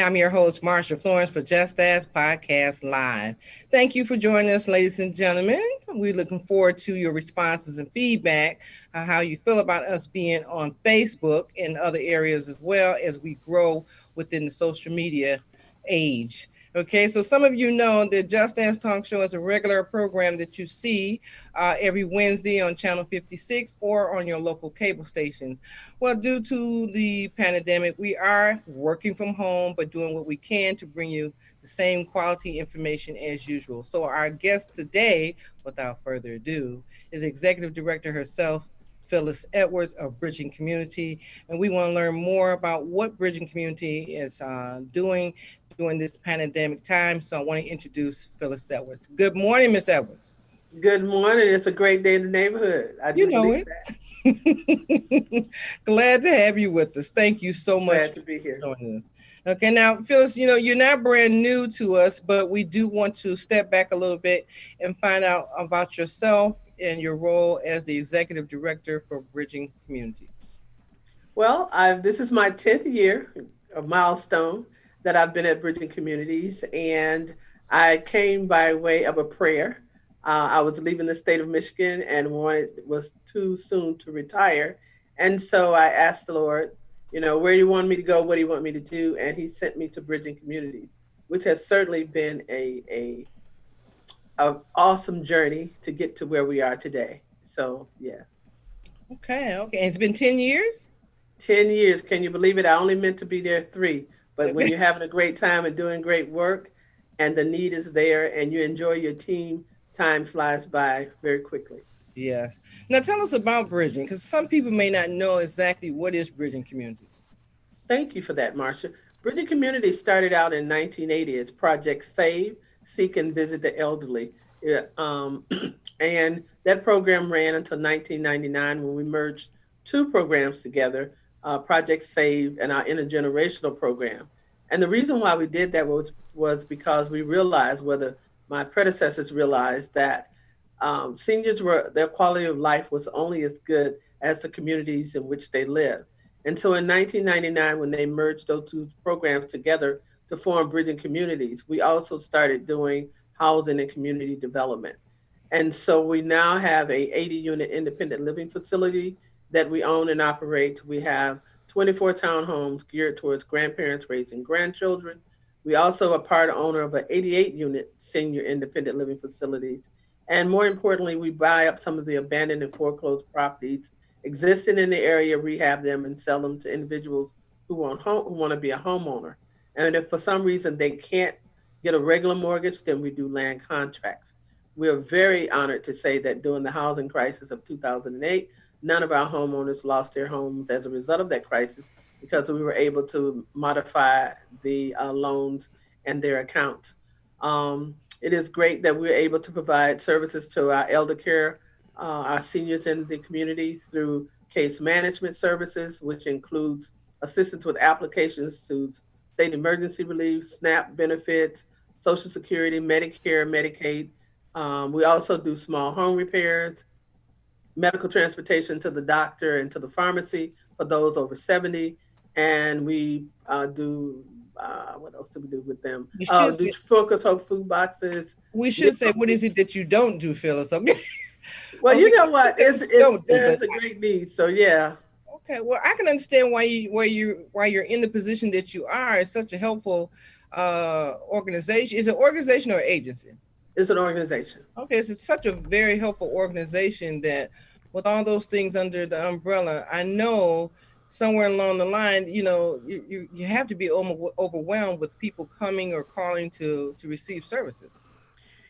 I'm your host, Marsha Florence for Just Ask Podcast Live. Thank you for joining us, ladies and gentlemen. We're looking forward to your responses and feedback, how you feel about us being on Facebook and other areas as well as we grow within the social media age. Okay, so some of you know that Just Dance Talk Show is a regular program that you see every Wednesday on Channel 56 or on your local cable stations. Well, due to the pandemic, we are working from home, but doing what we can to bring you the same quality information as usual. So, our guest today, without further ado, is Executive Director herself, Phyllis Edwards of Bridging Community. And we want to learn more about what Bridging Community is doing during this pandemic time. So, I want to introduce Phyllis Edwards. Good morning, Miss Edwards. Good morning. It's a great day in the neighborhood. I You do know believe that. it. Glad to have you with us. Thank you so much Glad for to be here. joining us. Okay, now, Phyllis, you're not brand new to us, but we do want to step back a little bit and find out about yourself and your role as the executive director for Bridging Communities. Well, this is my 10th year, a milestone that I've been at Bridging Communities, and I came by way of a prayer. I was leaving the state of Michigan and was too soon to retire, and so I asked the Lord, where do you want me to go? What do you want me to do? And He sent me to Bridging Communities, which has certainly been a awesome journey to get to where we are today. So yeah. Okay. It's been 10 years? 10 years. Can you believe it? I only meant to be there 3. But when Okay. you're having a great time and doing great work and the need is there and you enjoy your team, time flies by very quickly. Yes. Now, tell us about Bridging, because some people may not know exactly what is Bridging Communities. Thank you for that, Marsha. Bridging Community started out in 1980 as Project Save, Seek and Visit the Elderly. Yeah, and that program ran until 1999 when we merged 2 programs together, Project Save and our intergenerational program. And the reason why we did that was because we realized, whether my predecessors realized, that seniors their quality of life was only as good as the communities in which they live. And so in 1999, when they merged those 2 programs together to form Bridging Communities, we also started doing housing and community development. And so we now have a 80-unit independent living facility that we own and operate. We have 24 townhomes geared towards grandparents raising grandchildren. We also are part owner of an 88-unit senior independent living facilities. And more importantly, we buy up some of the abandoned and foreclosed properties existing in the area, rehab them, and sell them to individuals who want to be a homeowner. And if for some reason they can't get a regular mortgage, then we do land contracts. We are very honored to say that during the housing crisis of 2008, none of our homeowners lost their homes as a result of that crisis because we were able to modify the loans and their accounts. It is great that we're able to provide services to our elder care, our seniors in the community through case management services, which includes assistance with applications to state emergency relief, SNAP benefits, Social Security, Medicare, Medicaid. We also do small home repairs, medical transportation to the doctor and to the pharmacy for those over 70. And we what else do we do with them? We should Do say, focus hope food boxes. we meal- should say, what is it that you don't do, Phyllis? Okay. Well, Okay. you know what? It's Don't do, but there's a great need. So yeah. okay. Well, I can understand why you're in the position that you are. It's such a helpful organization. Is it organization or agency? It's an organization. Okay, so it's such a very helpful organization that with all those things under the umbrella, I know somewhere along the line, you have to be overwhelmed with people coming or calling to receive services.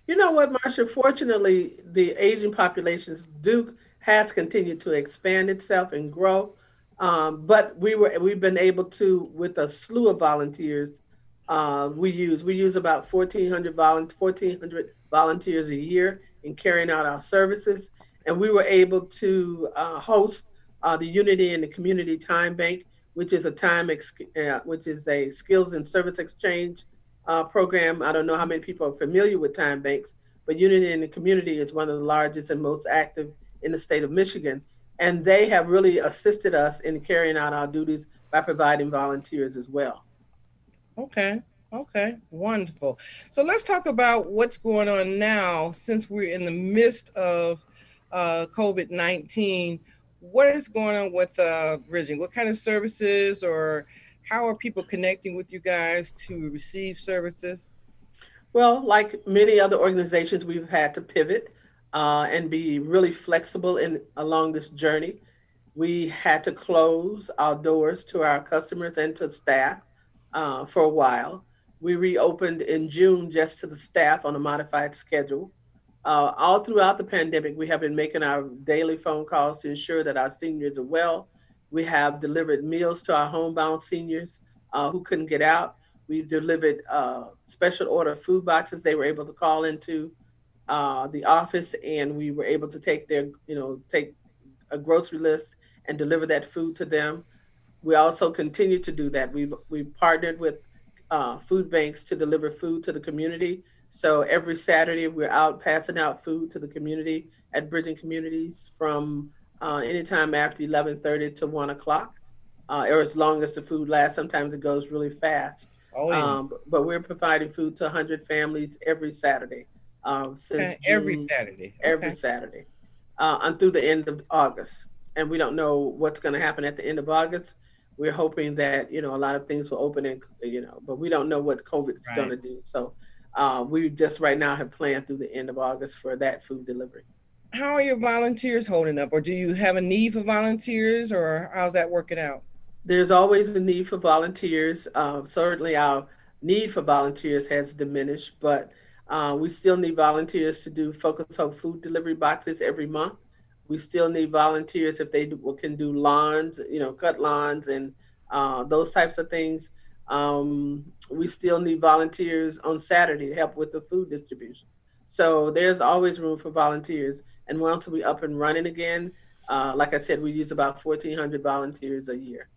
You know what, Marsha? Fortunately, the Asian populations do has continued to expand itself and grow. But we've been able to, with a slew of volunteers. We use about 1,400 volunteers a year in carrying out our services, and we were able to host the Unity and the Community Time Bank, which is a skills and service exchange program. I don't know how many people are familiar with time banks, but Unity in the Community is one of the largest and most active in the state of Michigan. And they have really assisted us in carrying out our duties by providing volunteers as well. Okay. Okay. Wonderful. So let's talk about what's going on now since we're in the midst of COVID-19. What is going on with bridging? What kind of services or how are people connecting with you guys to receive services? Well, like many other organizations, we've had to pivot and be really flexible in along this journey. We had to close our doors to our customers and to staff for a while. We reopened in June just to the staff on a modified schedule. All throughout the pandemic, we have been making our daily phone calls to ensure that our seniors are well. We have delivered meals to our homebound seniors who couldn't get out. We've delivered special order food boxes they were able to call into the office, and we were able to take their, take a grocery list and deliver that food to them. We also continue to do that. We've partnered with food banks to deliver food to the community. So every Saturday we're out passing out food to the community at Bridging Communities from anytime after 11:30 to 1 o'clock, or as long as the food lasts. Sometimes it goes really fast. Oh yeah. But we're providing food to 100 families every Saturday since Okay. Every June, Saturday. every Okay. Saturday, and through the end of August. And we don't know what's going to happen at the end of August. We're hoping that a lot of things will open, and but we don't know what COVID is going Right. to do. So we just right now have planned through the end of August for that food delivery. How are your volunteers holding up? Or do you have a need for volunteers or how's that working out? There's always a need for volunteers. Certainly, our need for volunteers has diminished, but we still need volunteers to do Focus Hope food delivery boxes every month. We still need volunteers if they can do lawns, cut lawns and those types of things. We still need volunteers on Saturday to help with the food distribution. So there's always room for volunteers. And once we up and running again, like I said, we use about 1,400 volunteers a year.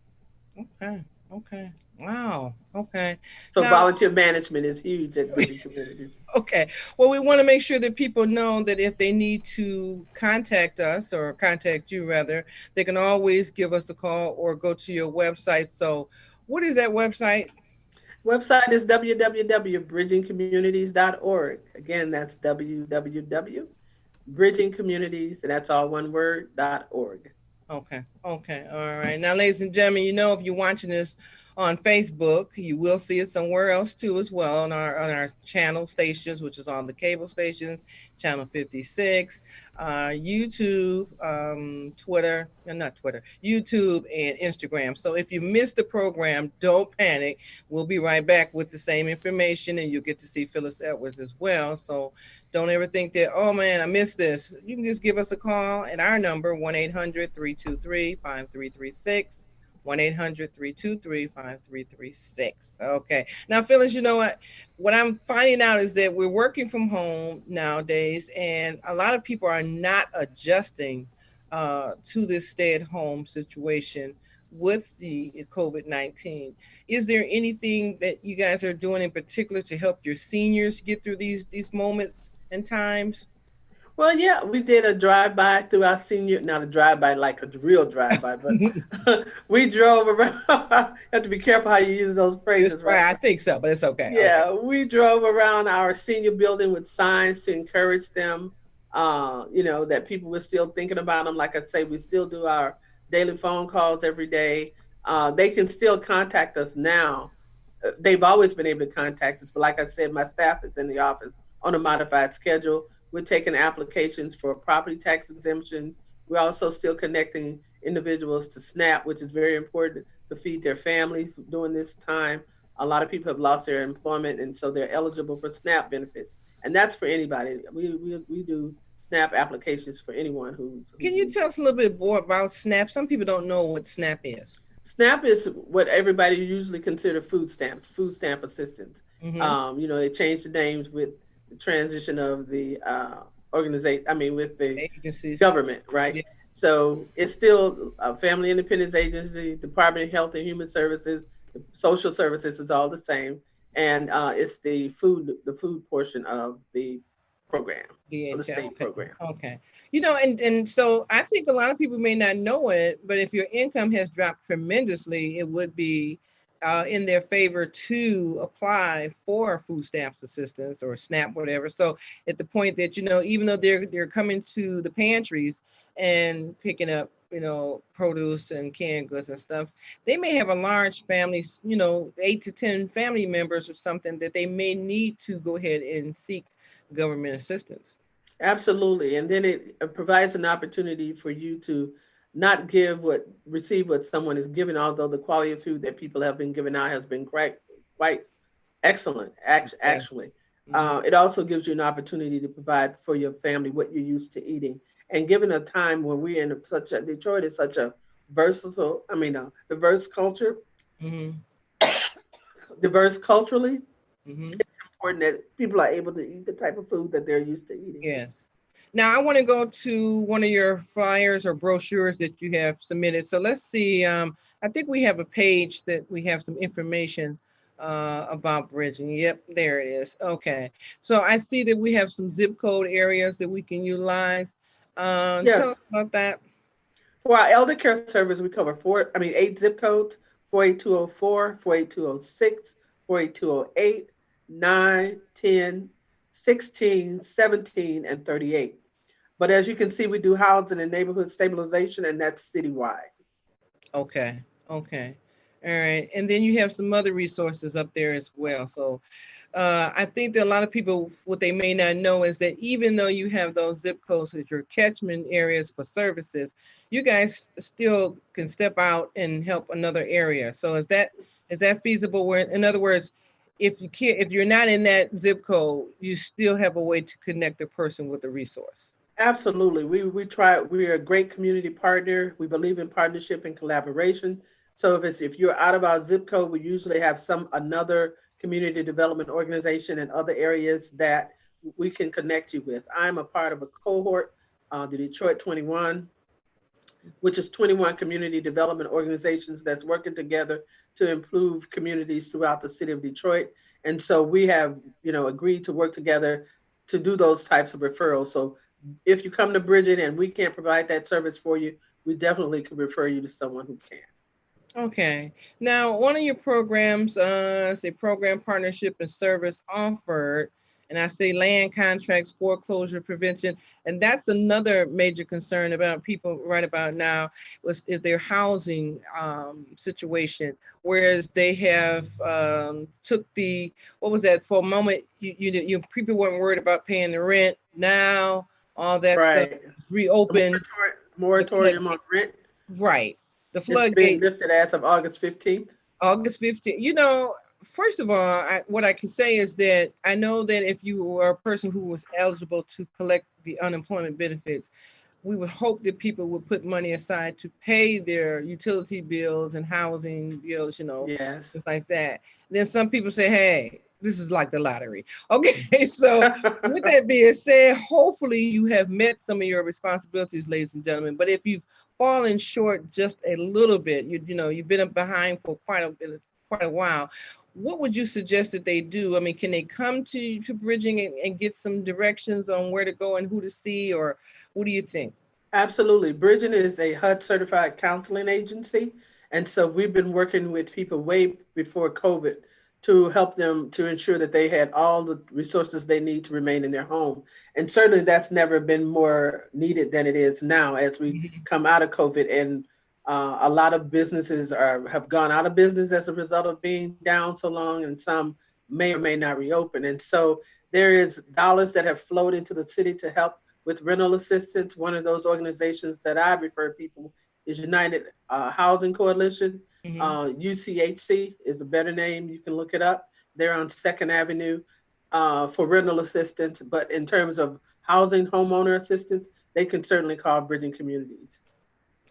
Okay. Okay. Wow. Okay. So Now, volunteer management is huge at Bridging Communities. okay. Well, we want to make sure that people know that if they need to contact us or contact you rather, they can always give us a call or go to your website. So, what is that website? Website is www.bridgingcommunities.org. Again, that's www.bridgingcommunities, and that's all one word, .org. Okay. Okay. All right. Now, ladies and gentlemen, if you're watching this on Facebook, you will see it somewhere else too, as well on our channel stations, which is on the cable stations, channel 56, YouTube, Twitter, not Twitter, YouTube and Instagram. So if you missed the program, don't panic. We'll be right back with the same information, and you'll get to see Phyllis Edwards as well. So don't ever think that, oh man, I missed this. You can just give us a call at our number, 1-800-323-5336. 1-800-323-5336. Okay. Now, Phyllis, you know what I'm finding out is that we're working from home nowadays, and a lot of people are not adjusting to this stay-at-home situation with the COVID-19. Is there anything that you guys are doing in particular to help your seniors get through these moments and times? Well, yeah, we did a drive by through our senior, not a drive by like a real drive by, but we drove around. You have to be careful how you use those It's phrases, right? right. I think so, but it's okay. Okay. Yeah, we drove around our senior building with signs to encourage them, that people were still thinking about them. Like I say, we still do our daily phone calls every day. They can still contact us now. They've always been able to contact us, but like I said, my staff is in the office on a modified schedule. We're taking applications for property tax exemptions. We're also still connecting individuals to SNAP, which is very important to feed their families during this time. A lot of people have lost their employment, and so they're eligible for SNAP benefits. And that's for anybody. We do SNAP applications for anyone who Can you needs tell it. us a little bit more about SNAP? Some people don't know what SNAP is. SNAP is what everybody usually consider food stamps, food stamp assistance. Mm-hmm. They changed the names with the transition of the organization. I mean, with the Agencies. government, right? Yeah. So it's still a Family Independence Agency, Department of Health and Human Services, Social Services is all the same, and it's the food portion of the program, of the DHL. state Okay. program. Okay. And so I think a lot of people may not know it, but if your income has dropped tremendously, it would be in their favor to apply for food stamps assistance or SNAP, whatever. So at the point that, even though they're coming to the pantries and picking up, produce and canned goods and stuff, they may have a large family, 8 to 10 family members or something that they may need to go ahead and seek government assistance. Absolutely. And then it provides an opportunity for you to not receive what someone is giving, although the quality of food that people have been giving out has been quite excellent, Yeah. actually. Hmm. It also gives you an opportunity to provide for your family what you're used to eating. And given a time when we're in Detroit is such a diverse culture, Hmm. diverse culturally, Hmm. important that people are able to eat the type of food that they're used to eating. Yes. Now I want to go to one of your flyers or brochures that you have submitted. So let's see. I think we have a page that we have some information about bridging. Yep, there it is. Okay. So I see that we have some zip code areas that we can utilize. Tell us Yes. about that. For our elder care service, we cover 8 zip codes: 48204, 48206, 48208, 9, 10, 16, 17, and 38. But as you can see, we do housing and neighborhood stabilization, and that's citywide. Okay. Okay. All right. And then you have some other resources up there as well. So I think that a lot of people, what they may not know is that even though you have those zip codes as your catchment areas for services, you guys still can step out and help another area. So is that feasible? Where, in other words, if you're not in that zip code, you still have a way to connect the person with the resource. Absolutely. We're a great community partner. We believe in partnership and collaboration. So if you're out of our zip code, we usually have some another community development organization in other areas that we can connect you with. I'm a part of a cohort, the Detroit 21, which is 21 community development organizations that's working together to improve communities throughout the city of Detroit. And so we have, agreed to work together to do those types of referrals. So if you come to Bridget and we can't provide that service for you, we definitely could refer you to someone who can. Okay. Now, one of your programs, say program partnership and service offered, and I say land contracts, foreclosure prevention, and that's another major concern about people right about now is their housing situation. Whereas they have took the what was that for a moment you people weren't worried about paying the rent. Now all that stuff Right. The reopened the moratorium on floodgate. rent Right. The is being floodgate lifted as of August 15th. August 15th. First of all, what I can say is that I know that if you were a person who was eligible to collect the unemployment benefits, we would hope that people would put money aside to pay their utility bills and housing bills, Yes. things like that. Then some people say, hey, this is like the lottery. Okay, so with that being said, hopefully you have met some of your responsibilities, ladies and gentlemen. But if you've fallen short just a little bit, you've been behind for quite a while. What would you suggest that they do? I mean, can they come to bridging and get some directions on where to go and who to see, or what do you think? Absolutely. Bridging is a HUD certified counseling agency. And so we've been working with people way before COVID to help them to ensure that they had all the resources they need to remain in their home. And certainly that's never been more needed than it is now as we Mhm. come out of COVID. And a lot of businesses have gone out of business as a result of being down so long, and some may or may not reopen. And so there is dollars that have flowed into the city to help with rental assistance. One of those organizations that I refer people is United Housing Coalition. Mhm. UCHC is a better name. You can look it up. They're on Second Avenue for rental assistance. But in terms of housing homeowner assistance, they can certainly call Bridging Communities.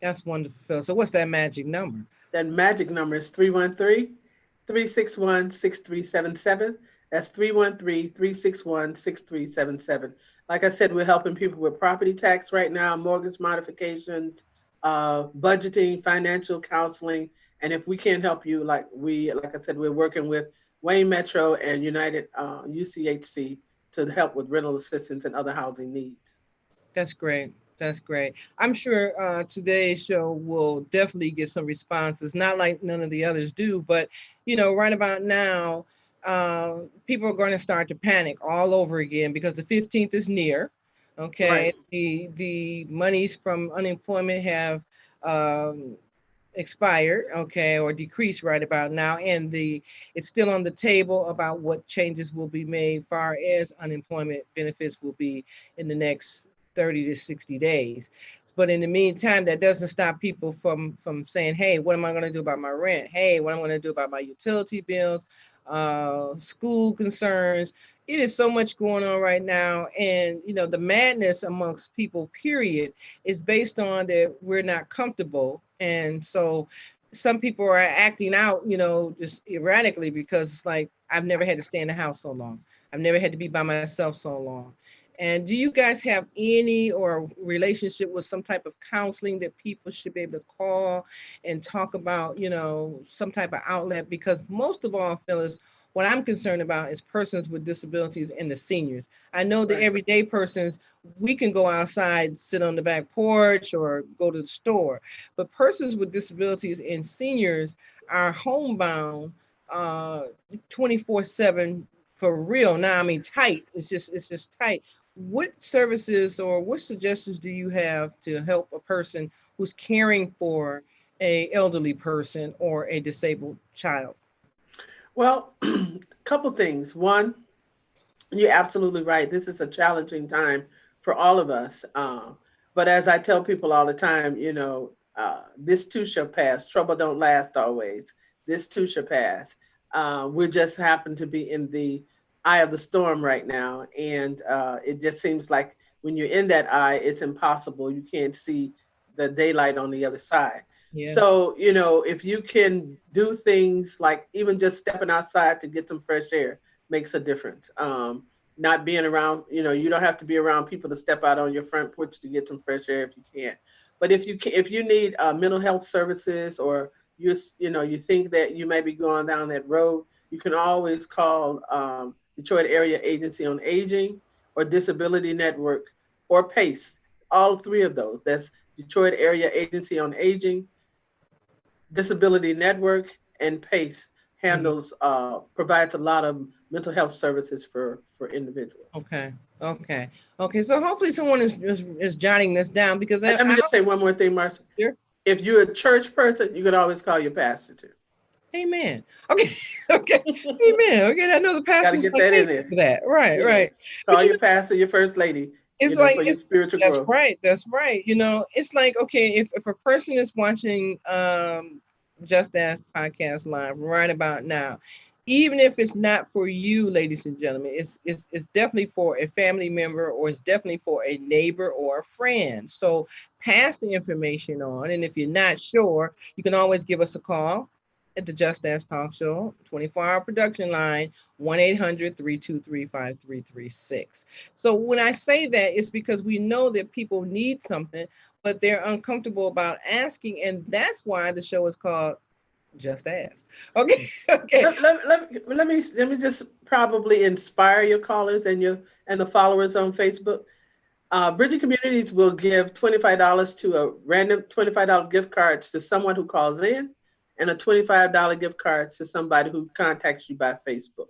That's wonderful, Phil. So what's that magic number? That magic number is 313-361-6377. That's 313-361-6377. Like I said, we're helping people with property tax right now, mortgage modifications, budgeting, financial counseling. And if we can't help you, like I said, we're working with Wayne Metro and United UCHC to help with rental assistance and other housing needs. That's great. That's great. I'm sure today's show will definitely get some responses, not like none of the others do, but right about now, people are going to start to panic all over again because the 15th is near. Okay, Right. the monies from unemployment have um, expired, okay, or decreased right about now, and the it's still on the table about what changes will be made far as unemployment benefits will be in the next 30 to 60 days. But in the meantime, that doesn't stop people from saying, hey, what am I going to do about my rent? Hey, what am I going to do about my utility bills, school concerns? It is so much going on right now, and the madness amongst people period is based on that we're not comfortable. And so some people are acting out, just erratically because it's like, I've never had to stay in the house so long. I've never had to be by myself so long. And do you guys have any or relationship with some type of counseling that people should be able to call and talk about, some type of outlet? Because most of all, Phyllis, what I'm concerned about is persons with disabilities and the seniors. I know the Right. everyday persons, we can go outside, sit on the back porch, or go to the store. But persons with disabilities and seniors are homebound 24/7 for real. Now, I mean, tight. It's just tight. What services or what suggestions do you have to help a person who's caring for a elderly person or a disabled child? Well, a couple things. One, you're absolutely right. This is a challenging time for all of us. But as I tell people all the time, this too shall pass. Trouble don't last always. This too shall pass. We just happen to be in the eye of the storm right now, and it just seems like when you're in that eye, it's impossible. You can't see the daylight on the other side. Yeah. So, if you can do things like even just stepping outside to get some fresh air makes a difference. Not being around, you don't have to be around people to step out on your front porch to get some fresh air if you can't. But if you need mental health services, or you think that you may be going down that road, you can always call Detroit Area Agency on Aging or Disability Network or PACE. All three of those. That's Detroit Area Agency on Aging, Disability Network, and PACE Mhm. handles provides a lot of mental health services for individuals. Okay. Okay. Okay. So hopefully someone is jotting this down because And let me I just say one more thing, Marsha. don't. If you're a church person, you can always call your pastor too. Amen. Okay. Okay. Amen. Okay. I know the Got to pastor's get like, that thank in you there. for that. Right. Yes. Right. But Call your pastor, your first lady, it's like for your spiritual that's growth. right. That's right. It's like, okay, if a person is watching Just Ask Podcast Live right about now, even if it's not for you, ladies and gentlemen, it's definitely for a family member, or it's definitely for a neighbor or a friend. So pass the information on. And if you're not sure, you can always give us a call at the Just Ask Talk Show 24-hour production line, 1-800-323-5336. So when I say that, it's because we know that people need something, but they're uncomfortable about asking, and that's why the show is called Just Ask. Okay. Okay. Let me just probably inspire your callers and the followers on Facebook. Bridget Communities will give $25 to a random $25 gift cards to someone who calls in, and a $25 gift cards to somebody who contacts you by Facebook.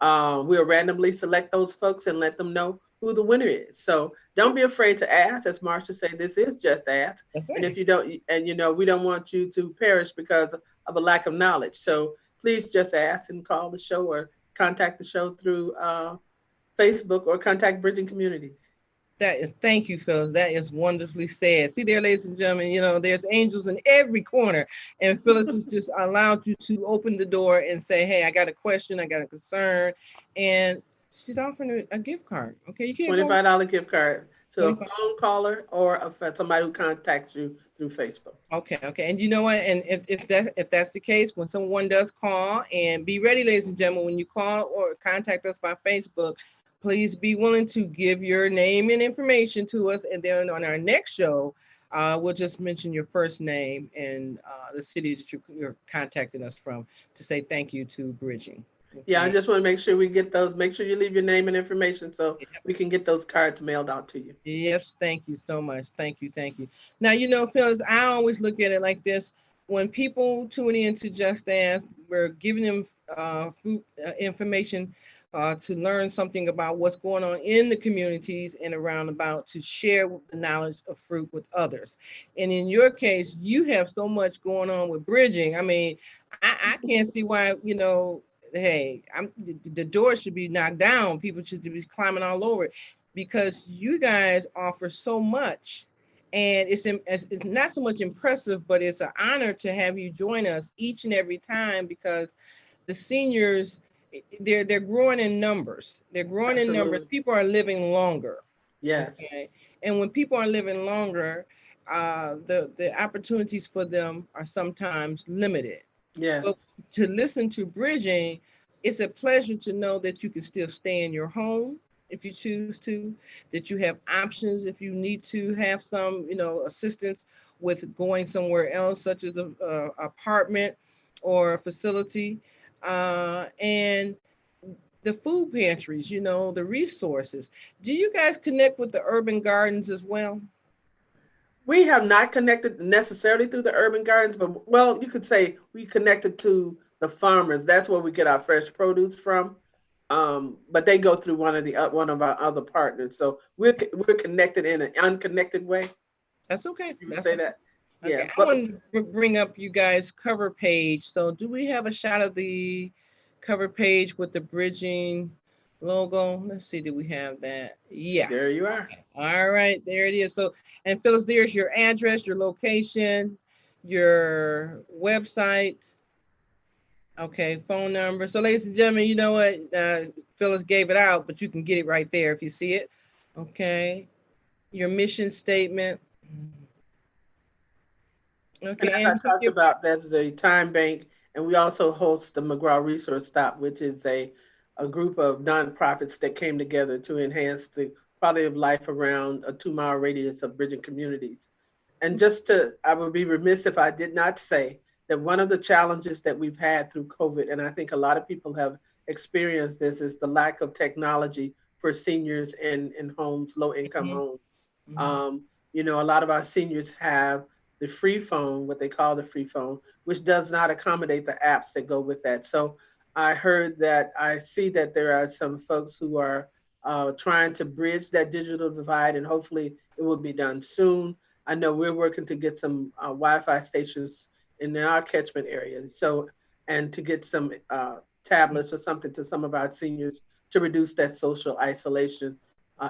We'll randomly select those folks and let them know who the winner is. So don't be afraid to ask. As Marsha said, this is just ask. That's And it. if you don't, and we don't want you to perish because of a lack of knowledge. So please just ask and call the show or contact the show through Facebook or contact Bridging Communities. That is, thank you, Phyllis. That is wonderfully said. See there, ladies and gentlemen, there's angels in every corner. And Phyllis has just allowed you to open the door and say, hey, I got a question, I got a concern. And she's offering a gift card. Okay, you can't go wrong. $25 gift card to a 25. phone caller or somebody who contacts you through Facebook. Okay, okay. And you know what? And if that's the case, when someone does call, and be ready, ladies and gentlemen, when you call or contact us by Facebook, please be willing to give your name and information to us. And then on our next show, we'll just mention your first name and the city that you're contacting us from to say thank you to Bridging. Yeah, I Okay. just want to make sure we get those. Make sure you leave your name and information so Yep. we can get those cards mailed out to you. Yes, thank you so much. Thank you, thank you. Now, Phyllis, I always look at it like this. When people tune in to Just Ask, we're giving them food information to learn something about what's going on in the communities and around about to share the knowledge of fruit with others. And in your case, you have so much going on with bridging. I mean, I can't see why, hey, the door should be knocked down. People should be climbing all over it because you guys offer so much, and it's not so much impressive, but it's an honor to have you join us each and every time because the seniors, they're growing in numbers. They're growing in numbers. Absolutely. People are living longer. Yes. Okay, and when people are living longer, the opportunities for them are sometimes limited. But Yes. to listen to bridging, it's a pleasure to know that you can still stay in your home if you choose to, that you have options if you need to have some, assistance with going somewhere else, such as a apartment or a facility, and the food pantries, the resources. Do you guys connect with the urban gardens as well? We have not connected necessarily through the urban gardens, but well, you could say we connected to the farmers. That's where we get our fresh produce from. But they go through one of our other partners, so we're connected in an unconnected way. That's okay. You would That's say okay. that, yeah. Okay, I But want to bring up you guys' cover page. So, do we have a shot of the cover page with the bridging logo? Let's see, do we have that? Yeah. there you are. Okay. All right, there it is. So, and Phyllis, there's your address, your location, your website. Okay, phone number. So, ladies and gentlemen, you know what? Phyllis gave it out, but you can get it right there if you see it. Okay, your mission statement. And Okay, as I and talked about, there's the time bank, and we also host the McGraw Resource Stop, which is a group of nonprofits that came together to enhance the quality of life around a 2 mile radius of bridging communities. And I would be remiss if I did not say that one of the challenges that we've had through COVID, and I think a lot of people have experienced this, is the lack of technology for seniors in homes, low income Mhm, homes. mhm, Um, a lot of our seniors have the free phone, what they call the free phone, which does not accommodate the apps that go with that. So I see that there are some folks who are trying to bridge that digital divide, and hopefully it will be done soon. I know we're working to get some Wi-Fi stations in our catchment areas. So, and to get some tablets or something to some of our seniors to reduce that social isolation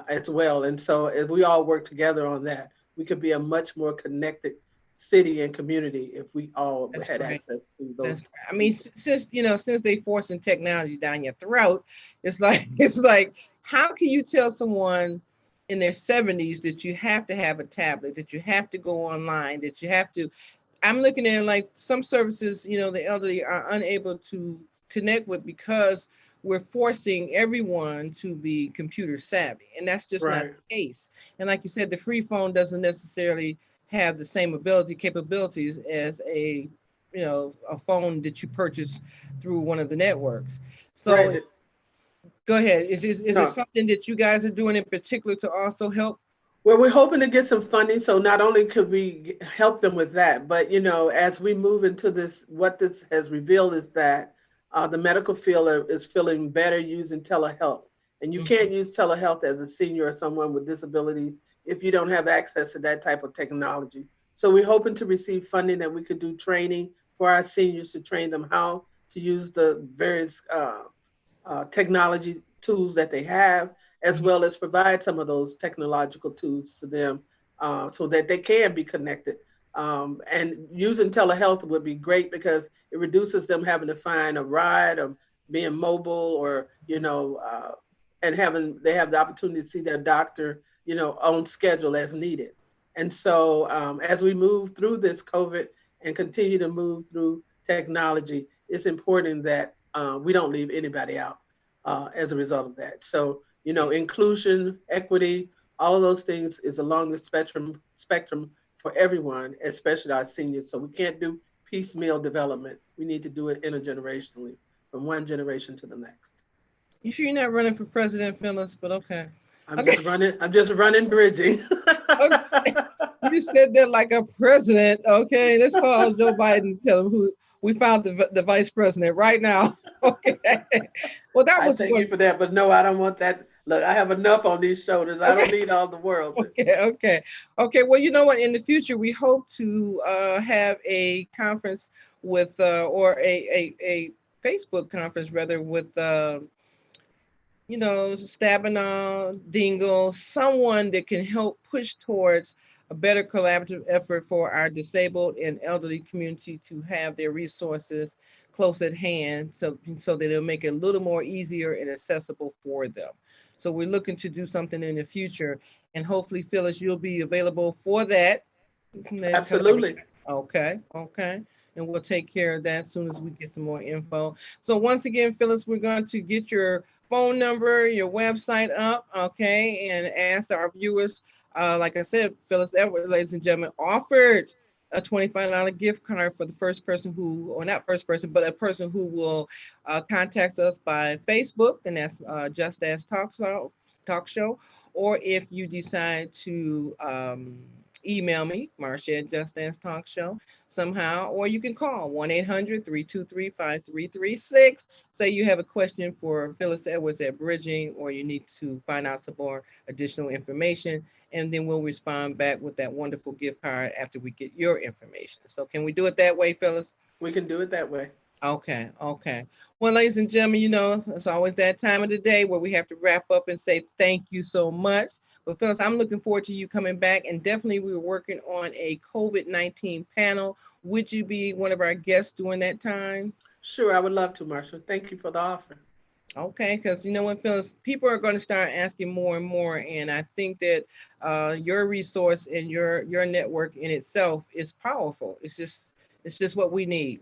as well. And so, if we all work together on that, we could be a much more connected city and community if we all that's had right. access to That's those right. I mean, resources. since they forcing technology down your throat, it's like it's like how can you tell someone in their 70s that you have to have a tablet, that you have to go online, that you have to. I'm looking at it like some services, the elderly are unable to connect with because we're forcing everyone to be computer savvy, and that's just not Right, the case. And like you said, the free phone doesn't necessarily have the same capabilities as a phone that you purchase through one of the networks. So right. go ahead. Is it No, something that you guys are doing in particular to also help? well, we're hoping to get some funding, so not only could we help them with that, but as we move into this, what this has revealed is that the medical field is feeling better using telehealth, and you Mhm, can't use telehealth as a senior or someone with disabilities if you don't have access to that type of technology. So we're hoping to receive funding that we could do training for our seniors to train them how to use the various technology tools that they have, as mhm, well as provide some of those technological tools to them so that they can be connected. And using telehealth would be great because it reduces them having to find a ride or being mobile or, and they have the opportunity to see their doctor, on schedule as needed. And so as we move through this COVID and continue to move through technology, it's important that we don't leave anybody out as a result of that. So, yeah, inclusion, equity, all of those things is along the spectrum for everyone, especially our seniors. So we can't do piecemeal development. We need to do it intergenerationally. from one generation to the next. You sure you're not running for president, Phyllis? But okay. I'm Okay. just running. I'm just running bridging. Okay. You said that like a president. Okay. Let's call Joe Biden and tell him who we found the vice president right now. Okay. Well, that I was thank what. you for that, but no, I don't want that. Look, I have enough on these shoulders. I don't Okay. need all the world. Okay. Okay. Okay. Well, you know what? In the future, we hope to have a conference with, or a Facebook conference rather with Stabenow, Dingle, someone that can help push towards a better collaborative effort for our disabled and elderly community to have their resources close at hand so that it'll make it a little more easier and accessible for them. So we're looking to do something in the future, and hopefully, Phyllis, you'll be available for that. Absolutely. Okay, okay. And we'll take care of that as soon as we get some more info. So once again, Phyllis, we're going to get your phone number, your website up, okay, and ask our viewers. Like I said, Phyllis Edwards, ladies and gentlemen, offered a $25 gift card for the first person who, or not first person, but a person who will contact us by Facebook, and that's Just Ask Talk Show. Or if you decide to email me, Marsha at Just Dance Talk Show somehow, or you can call 1-800-323-5336. Say you have a question for Phyllis Edwards at Bridging, or you need to find out some more additional information, and then we'll respond back with that wonderful gift card after we get your information. So can we do it that way, Phyllis? We can do it that way. Okay, okay. Well, ladies and gentlemen, it's always that time of the day where we have to wrap up and say thank you so much. But Phyllis, I'm looking forward to you coming back, and definitely we were working on a COVID-19 panel. Would you be one of our guests during that time? Sure, I would love to, Marsha. Thank you for the offer. Okay, because you know what, Phyllis, people are going to start asking more and more, and I think that your resource and your network in itself is powerful. It's just what we need.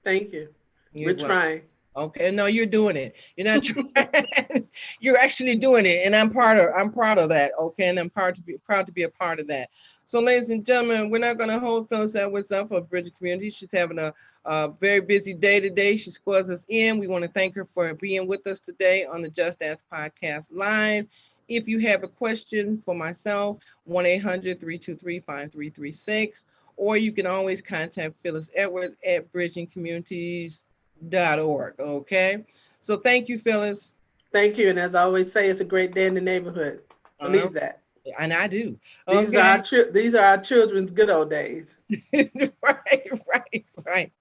Thank you. We're You're welcome. trying. Okay, no, you're doing it. You're not trying. You're actually doing it, and I'm proud of that. Okay, and I'm proud to be a part of that. So, ladies and gentlemen, we're not going to hold Phyllis Edwards up for Bridget Community. She's having a very busy day today. She squares us in. We want to thank her for being with us today on the Just Ask Podcast Live. If you have a question for myself, 1-800-323-5336, or you can always contact Phyllis Edwards at bridgingcommunities.org. Okay. So thank you, Phyllis. Thank you. And as I always say, it's a great day in the neighborhood. Uh, Believe that. and I do. These are Okay. these are our children's good old days. Right.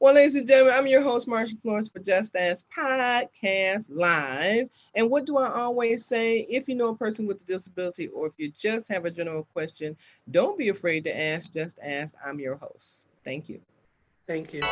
Well, ladies and gentlemen, I'm your host, Marsha Florence, for Just Ask Podcast Live. And what do I always say? If you know a person with a disability, or if you just have a general question, don't be afraid to ask. Just ask. I'm your host. Thank you. Thank you.